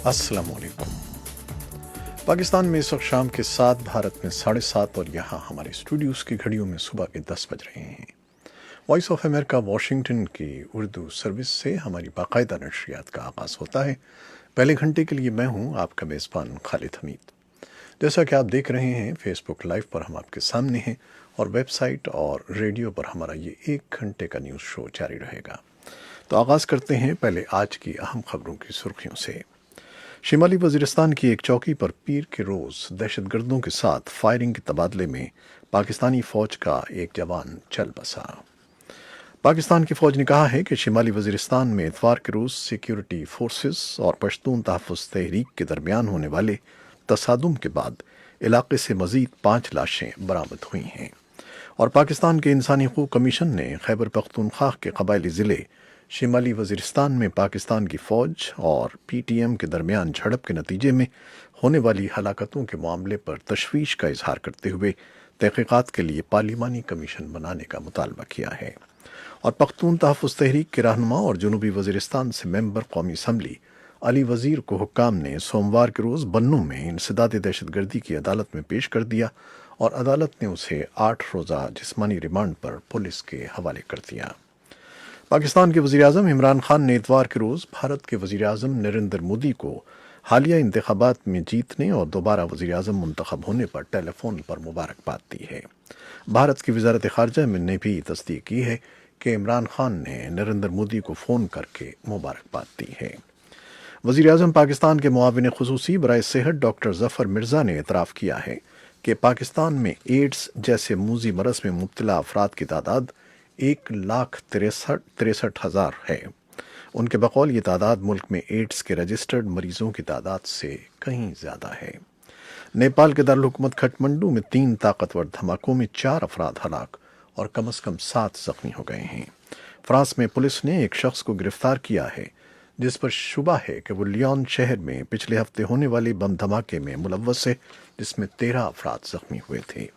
अस्सलाम वालेकुम। पाकिस्तान में इस वक्त शाम के 7, भारत में 7:30 और यहाँ हमारे स्टूडियोज़ की घड़ियों में सुबह के 10 बज रहे हैं। वॉइस ऑफ अमेरिका वाशिंगटन की उर्दू सर्विस से हमारी बाकायदा नशरियात का आगाज़ होता है। पहले घंटे के लिए मैं हूँ आपका मेज़बान खालिद हमीद। जैसा कि आप देख रहे हैं, फेसबुक लाइव पर हम आपके सामने हैं और वेबसाइट और रेडियो पर हमारा ये 1 घंटे का न्यूज़ शो जारी रहेगा। तो आगाज़ करते हैं पहले आज की अहम खबरों की सुर्खियों से। शिमाली वज़ीरिस्तान की एक चौकी पर पीर के रोज़ दहशतगर्दों के साथ फायरिंग के तबादले में पाकिस्तानी फ़ौज का एक जवान चल बसा। पाकिस्तान की फ़ौज ने कहा है कि शिमाली वज़ीरिस्तान में इतवार के रोज़ सिक्योरिटी फोर्सेस और पश्तून तहफ़्फ़ुज़ तहरीक के दरमियान होने वाले तसादुम के बाद इलाके से मज़ीद 5 लाशें बरामद हुई हैं। और पाकिस्तान के इंसानी हकूक़ कमीशन ने खैबर पख्तूनख्वा के कबायली ज़िले शिमाली वज़ीरिस्तान में पाकिस्तान की फ़ौज और PTM के दरमियान झड़प के नतीजे में होने वाली हलाकतों के मामले पर तशवीश का इजहार करते हुए तहक़ीक़ात के लिए पार्लिमानी कमीशन बनाने का मुतालबा किया है। और पख्तून तहफ़्फ़ुज़ तहरीक के रहनुमा और जनूबी वज़ीरिस्तान से मेंबर कौमी असम्बली अली वज़ीर को हुक्काम ने सोमवार के रोज़ बन्नू में इंसदाद दहशतगर्दी की अदालत में पेश कर दिया और अदालत ने उसे 8 रोज़ा जिस्मानी रिमांड पर पुलिस के हवाले कर दिया। पाकिस्तान के वज़ीर-ए-आज़म इमरान खान ने इतवार के रोज़ भारत के वज़ीर-ए-आज़म नरेंद्र मोदी को हालिया इंतखाबात में जीतने और दोबारा वज़ीर-ए-आज़म मुंतखब होने पर टेलीफोन पर मुबारकबाद दी है। भारत की वज़ारत ख़ारजा ने भी तस्दीक की है कि इमरान खान ने नरेंद्र मोदी को फ़ोन करके मुबारकबाद दी है। वज़ीर-ए-आज़म पाकिस्तान के मुआविन ख़ुसूसी बराए सेहत डॉक्टर ज़फ़र मिर्ज़ा ने एतराफ़ किया है कि पाकिस्तान में एड्स जैसे मूज़ी मरज़ में मुब्तला अफराद की तादाद 1,63,000 है। उनके बकौल ये तादाद मुल्क में एड्स के रजिस्टर्ड मरीजों की तादाद से कहीं ज़्यादा है। नेपाल के दारुल-हुकूमत खटमंडू में 3 ताकतवर धमाकों में 4 अफराद हलाक और कम से कम 7 ज़ख्मी हो गए हैं। फ्रांस में पुलिस ने एक शख्स को गिरफ्तार किया है जिस पर शुबा है कि वो लियोन शहर में पिछले हफ्ते होने वाले बम धमाके में मुलव्वस है, जिसमें 13 अफराद ज़ख्मी हुए थे।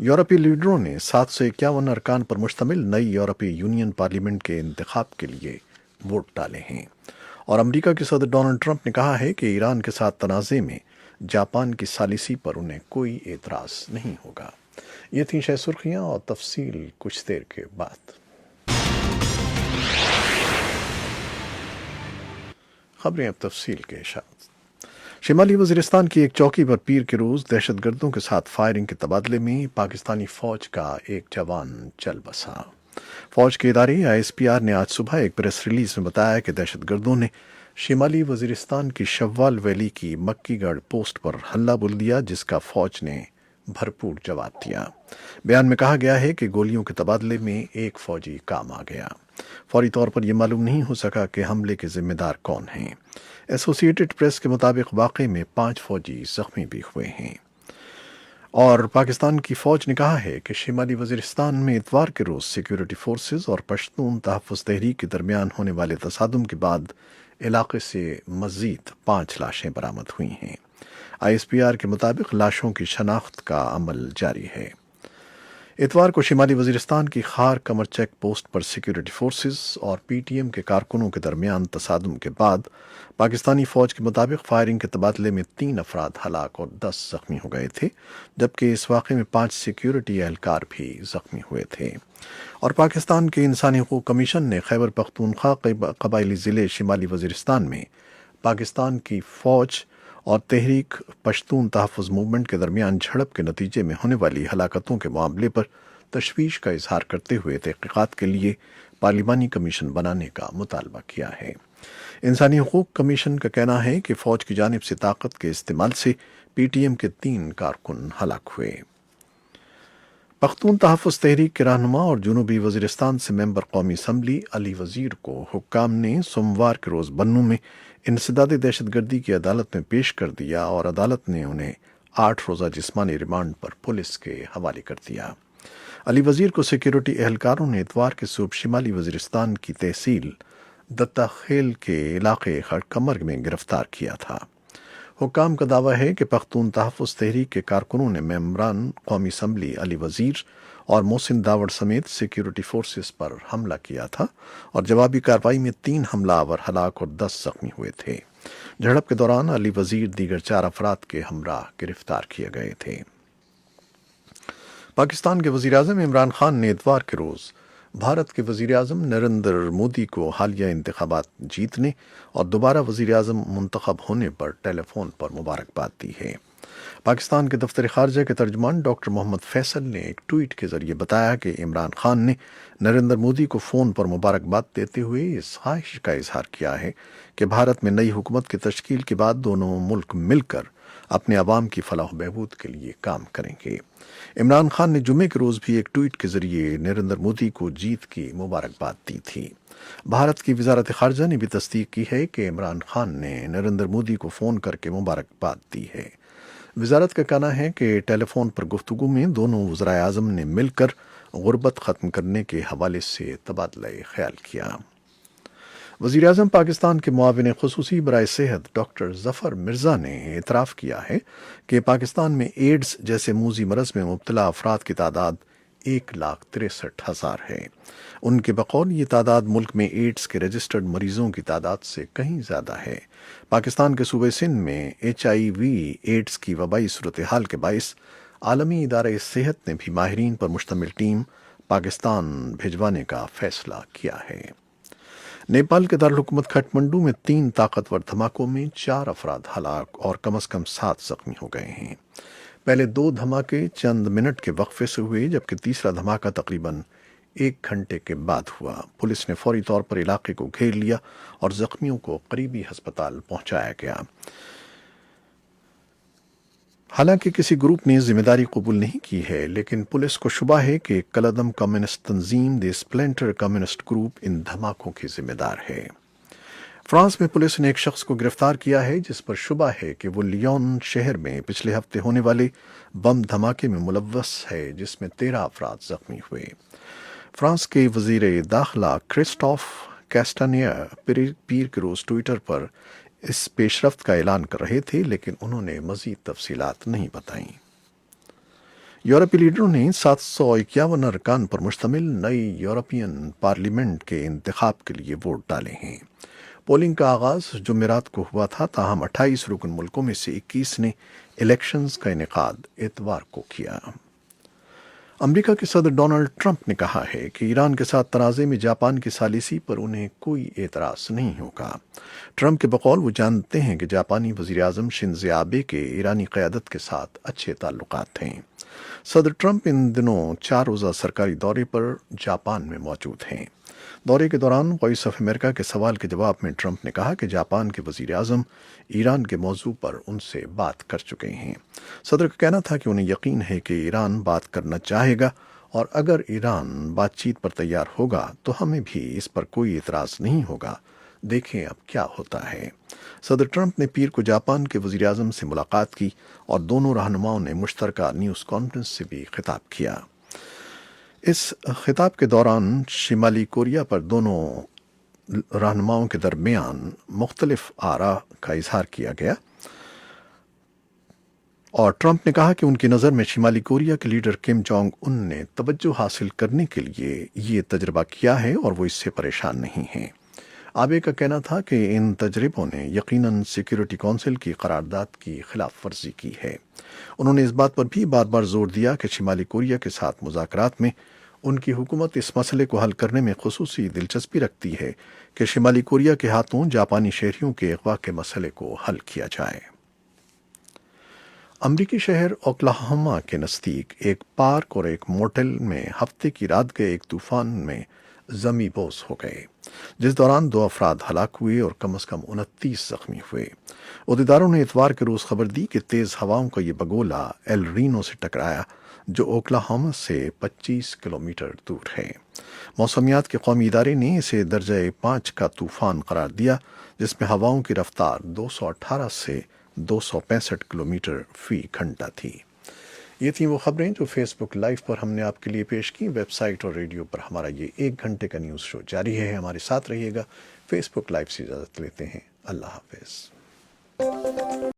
यूरोपीय लीडरों ने 751 अरकान पर मुश्तमिल नई यूरोपीय यूनियन पार्लियामेंट के इंतखाब के लिए वोट डाले हैं। और अमेरिका के सदर डोनाल्ड ट्रंप ने कहा है कि ईरान के साथ तनाज़े में जापान की सालिसी पर उन्हें कोई एतराज़ नहीं होगा। ये थी शह सुर्खियाँ और तफसील कुछ देर के बाद। खबरें अब तफसील के साथ। शिमाली वज़ीरिस्तान की एक चौकी पर पीर के रोज़ दहशतगर्दों के साथ फायरिंग के तबादले में पाकिस्तानी फ़ौज का एक जवान चल बसा। फ़ौज के इदारे ISPR ने आज सुबह एक प्रेस रिलीज़ में बताया कि दहशतगर्दों ने शिमाली वज़ीरिस्तान की शव्वाल वैली की मक्कीगढ़ पोस्ट पर हमला बोल दिया, जिसका फ़ौज ने भरपूर जवाब दिया। बयान में कहा गया है कि गोलियों के तबादले में एक फ़ौजी काम आ गया। फौरी तौर पर यह मालूम नहीं हो सका कि हमले के जिम्मेदार कौन हैं। एसोसिएटेड प्रेस के मुताबिक वाक़े में 5 फ़ौजी ज़ख्मी भी हुए हैं। और पाकिस्तान की फ़ौज ने कहा है कि शिमाली वज़ीरिस्तान में इतवार के रोज़ सिक्योरिटी फोर्सेस और पश्तून तहफ़्फ़ुज़ तहरीक के दरमियान होने वाले तसादुम के बाद इलाके से मज़ीद 5 लाशें बरामद हुई हैं। ISPR के मुताबिक लाशों की शनाख्त का अमल जारी है। इतवार को शिमाली वज़ीरिस्तान की खार कमर चेक पोस्ट पर सिक्योरिटी फोर्सेस और PTM के कारकुनों के दरमियान तसादुम के बाद पाकिस्तानी फ़ौज के मुताबिक फायरिंग के तबादले में 3 अफराद हलाक और 10 ज़ख्मी हो गए थे, जबकि इस वाक़े में 5 सिक्योरिटी एहलकार भी ज़ख्मी हुए थे। और पाकिस्तान के इंसानी हकूक़ कमीशन ने खैबर पख्तूनख्वा कबायली ज़िले शिमाली वज़ीरिस्तान में पाकिस्तान की फ़ौज और तहरीक पश्तून तहफ़्फ़ुज़ मूवमेंट के दरमियान झड़प के नतीजे में होने वाली हलाकतों के मामले पर तशवीश का इजहार करते हुए तहक़ीक़ात के लिए पार्लिमानी कमीशन बनाने का मुतालबा किया है। इंसानी हकूक़ कमीशन का कहना है कि फ़ौज की जानिब से ताकत के इस्तेमाल से PTM के 3 कारकुन हलाक हुए। पख्तून तहफ़्फ़ुज़ तहरीक के रहनुमा और जनूबी वज़ीरिस्तान से मेंबर कौमी असम्बली अली वज़ीर को हुक्काम ने सोमवार के रोज़ बन्नू में इंसदाद दहशतगर्दी की अदालत में पेश कर दिया और अदालत ने उन्हें 8 रोज़ा जिस्मानी रिमांड पर पुलिस के हवाले कर दिया। अली वज़ीर को सिक्योरिटी एहलकारों ने इतवार के सुबह शिमाली वज़ीरिस्तान की तहसील दत्ता खेल के इलाके खड़कमर में गिरफ्तार किया था। हुक्काम का दावा है कि पख्तून तहफ़्फ़ुज़ तहरीक के कारकुनों ने मेंबरान कौमी असम्बली अली वज़ीर और मोहसिन दावड़ समेत सिक्योरिटी फोर्सेस पर हमला किया था और जवाबी कार्रवाई में 3 हमलावर हलाक और 10 ज़ख्मी हुए थे। جھڑپ کے دوران علی وزیر دیگر 4 افراد کے ہمراہ گرفتار کیے گئے تھے۔ پاکستان کے وزیر اعظم عمران خان نے اتوار کے روز بھارت کے وزیر اعظم نریندر مودی کو حالیہ انتخابات جیتنے اور دوبارہ وزیر اعظم منتخب ہونے پر ٹیلی فون پر مبارکباد دی ہے۔ پاکستان کے دفتر خارجہ کے ترجمان ڈاکٹر محمد فیصل نے ایک ٹویٹ کے ذریعے بتایا کہ عمران خان نے نریندر مودی کو فون پر مبارکباد دیتے ہوئے اس خواہش کا اظہار کیا ہے کہ بھارت میں نئی حکومت کی تشکیل کے بعد دونوں ملک مل کر اپنے عوام کی فلاح و بہبود کے لیے کام کریں گے۔ عمران خان نے جمعے کے روز بھی ایک ٹویٹ کے ذریعے نریندر مودی کو جیت کی مبارکباد دی تھی۔ بھارت کی وزارت خارجہ نے بھی تصدیق کی ہے کہ عمران خان نے نریندر مودی کو فون کر کے مبارکباد دی ہے۔ وزارت کا کہنا ہے کہ ٹیلی فون پر گفتگو میں دونوں وزرائے اعظم نے مل کر غربت ختم کرنے کے حوالے سے تبادلہ خیال کیا۔ وزیر اعظم پاکستان کے معاون خصوصی برائے صحت ڈاکٹر ظفر مرزا نے اعتراف کیا ہے کہ پاکستان میں ایڈز جیسے موذی مرض میں مبتلا افراد کی تعداد 1,63,000 ہے۔ ان کے بقول یہ تعداد ملک میں ایڈز کے رجسٹرڈ مریضوں کی تعداد سے کہیں زیادہ ہے۔ پاکستان کے صوبے سندھ میں HIV ایڈز کی وبائی صورتحال کے باعث عالمی ادارہ صحت نے بھی ماہرین پر مشتمل ٹیم پاکستان بھیجوانے کا فیصلہ کیا ہے۔ نیپال کے دارالحکومت کھٹمنڈو میں 3 طاقتور دھماکوں میں 4 افراد ہلاک اور کم از کم 7 زخمی ہو گئے ہیں۔ پہلے 2 دھماکے چند منٹ کے وقفے سے ہوئے جبکہ تیسرا دھماکہ تقریباً 1 گھنٹے کے بعد ہوا۔ پولیس نے فوری طور پر علاقے کو گھیر لیا اور زخمیوں کو قریبی ہسپتال پہنچایا گیا۔ حالانکہ کسی گروپ نے ذمہ داری قبول نہیں کی ہے، لیکن پولیس کو شبہ ہے کہ کلعدم کمیونسٹ تنظیم دی اسپلنٹر کمیونسٹ گروپ ان دھماکوں کی ذمہ دار ہے۔ فرانس میں پولیس نے ایک شخص کو گرفتار کیا ہے جس پر شبہ ہے کہ وہ لیون شہر میں پچھلے ہفتے ہونے والے بم دھماکے میں ملوث ہے جس میں 13 افراد زخمی ہوئے۔ فرانس کے وزیر داخلہ کرسٹوف کیسٹانیئر پیر کے روز ٹویٹر پر اس پیش رفت کا اعلان کر رہے تھے، لیکن انہوں نے مزید تفصیلات نہیں بتائیں۔ یورپی لیڈروں نے 751 ارکان پر مشتمل نئی یورپین پارلیمنٹ کے انتخاب کے لیے ووٹ ڈالے ہیں۔ پولنگ کا آغاز جمعرات کو ہوا تھا، تاہم 28 رکن ملکوں میں سے 21 نے الیکشنز کا انعقاد اتوار کو کیا۔ امریکہ کے صدر ڈونلڈ ٹرمپ نے کہا ہے کہ ایران کے ساتھ تنازع میں جاپان کی ثالثی پر انہیں کوئی اعتراض نہیں ہوگا۔ ٹرمپ کے بقول وہ جانتے ہیں کہ جاپانی وزیر اعظم شنزو آبے کے ایرانی قیادت کے ساتھ اچھے تعلقات ہیں۔ صدر ٹرمپ ان دنوں 4 روزہ سرکاری دورے پر جاپان میں موجود ہیں۔ دورے کے دوران وائس آف امریکہ کے سوال کے جواب میں ٹرمپ نے کہا کہ جاپان کے وزیر اعظم ایران کے موضوع پر ان سے بات کر چکے ہیں۔ صدر کا کہنا تھا کہ انہیں یقین ہے کہ ایران بات کرنا چاہے گا اور اگر ایران بات چیت پر تیار ہوگا تو ہمیں بھی اس پر کوئی اعتراض نہیں ہوگا، دیکھیں اب کیا ہوتا ہے۔ صدر ٹرمپ نے پیر کو جاپان کے وزیر اعظم سے ملاقات کی اور دونوں رہنماؤں نے مشترکہ نیوز کانفرنس سے بھی خطاب کیا۔ اس خطاب کے دوران شمالی کوریا پر دونوں رہنماؤں کے درمیان مختلف آراء کا اظہار کیا گیا اور ٹرمپ نے کہا کہ ان کی نظر میں شمالی کوریا کے لیڈر کم جونگ ان نے توجہ حاصل کرنے کے لیے یہ تجربہ کیا ہے اور وہ اس سے پریشان نہیں ہیں۔ آبے کا کہنا تھا کہ ان تجربوں نے یقیناً سیکیورٹی کونسل کی قرارداد کی خلاف ورزی کی ہے۔ انہوں نے اس بات پر بھی بار بار زور دیا کہ شمالی کوریا کے ساتھ مذاکرات میں ان کی حکومت اس مسئلے کو حل کرنے میں خصوصی دلچسپی رکھتی ہے کہ شمالی کوریا کے ہاتھوں جاپانی شہریوں کے اغوا کے مسئلے کو حل کیا جائے۔ امریکی شہر اوکلاہوما کے نزدیک ایک پارک اور ایک موٹل میں ہفتے کی رات گئے ایک طوفان میں زمیں بوس ہو گئے، جس دوران 2 افراد ہلاک ہوئے اور کم از کم 29 زخمی ہوئے۔ عہدیداروں نے اتوار کے روز خبر دی کہ تیز ہواؤں کا یہ بگولا ایل رینو سے ٹکرایا جو اوکلاہوما سے 25 کلومیٹر دور ہے۔ موسمیات کے قومی ادارے نے اسے درجہ 5 کا طوفان قرار دیا، جس میں ہواؤں کی رفتار 218 سے 265 کلومیٹر فی گھنٹہ تھی۔ یہ تھیں وہ خبریں جو فیس بک لائیو پر ہم نے آپ کے لیے پیش کی۔ ویب سائٹ اور ریڈیو پر ہمارا یہ 1 گھنٹے کا نیوز شو جاری ہے، ہمارے ساتھ رہیے گا۔ فیس بک لائیو سے اجازت لیتے ہیں، اللہ حافظ۔